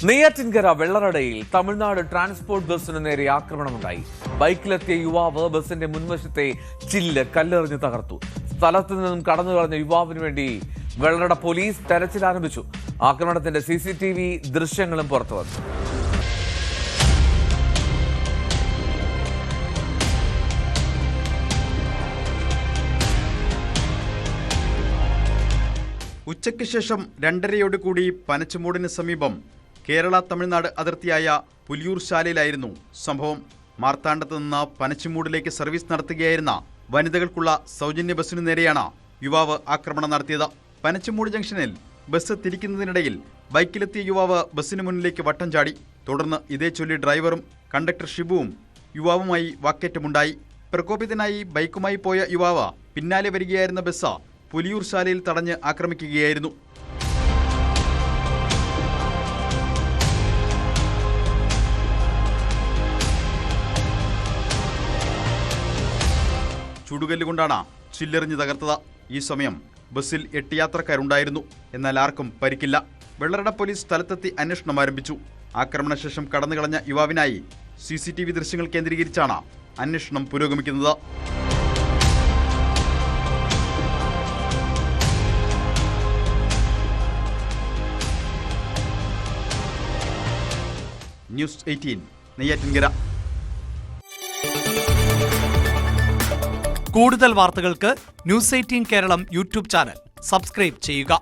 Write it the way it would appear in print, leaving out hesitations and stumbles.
Neyyattinkara വെള്ളറടയിൽ Tamil Nadu transport ബസ്സിന് നേരെ ആക്രമണമുണ്ടായി. ബൈക്കിലെത്തിയ യുവാവ് ബസിന്റെ മുൻവശത്തെ ചില്ല് കല്ലെറിഞ്ഞ് തകർത്തു. സ്ഥലത്ത് നിന്നും കടന്നു കളഞ്ഞ യുവാവിന് വേണ്ടി വെള്ളറട പോലീസ് തെരച്ചിൽ ആരംഭിച്ചു. ആക്രമണത്തിന്റെ CCTV ദൃശ്യങ്ങളും പുറത്തുവന്നു. ഉച്ചയ്ക്ക് ശേഷം 2:30 പനച്ചുമൂടിന് സമീപം കേരള തമിഴ്നാട് അതിർത്തിയായ പുലിയൂർ ശാലയിലായിരുന്നു സംഭവം. മാർത്താണ്ഡത്ത് നിന്ന് പനച്ചുമൂടിലേക്ക് സർവീസ് നടത്തുകയായിരുന്ന വനിതകൾക്കുള്ള സൗജന്യ ബസ്സിനു നേരെയാണ് യുവാവ് ആക്രമണം നടത്തിയത്. പനച്ചുമൂട് ജംഗ്ഷനിൽ ബസ് തിരിക്കുന്നതിനിടയിൽ ബൈക്കിലെത്തിയ യുവാവ് ബസ്സിന് മുന്നിലേക്ക് വട്ടം ചാടി. തുടർന്ന് ഇതേ ചൊല്ലി ഡ്രൈവറും കണ്ടക്ടർ ഷിബുവും യുവാവുമായി വാക്കേറ്റമുണ്ടായി. പ്രകോപിതനായി ബൈക്കുമായി പോയ യുവാവ് പിന്നാലെ വരികയായിരുന്ന ബസ് പുലിയൂർ ശാലയിൽ തടഞ്ഞ് ആക്രമിക്കുകയായിരുന്നു. ചുടുകല്ലുകൊണ്ടാണ് ചില്ലെറിഞ്ഞ് തകർത്തത്. ഈ സമയം ബസ്സിൽ 8 യാത്രക്കാരുണ്ടായിരുന്നു. എന്നാൽ ആർക്കും പരിക്കില്ല. വെള്ളറട പോലീസ് സ്ഥലത്തെത്തി അന്വേഷണം ആരംഭിച്ചു. ആക്രമണശേഷം കടന്നുകളഞ്ഞ യുവാവിനായി CCTV ദൃശ്യങ്ങൾ കേന്ദ്രീകരിച്ചാണ് അന്വേഷണം പുരോഗമിക്കുന്നത്. ന്യൂസ് 18 നെയ്യാറ്റിൻകര. കൂടുതൽ വാർത്തകൾക്ക് news 18 Keralam YouTube channel subscribe ചെയ്യുക.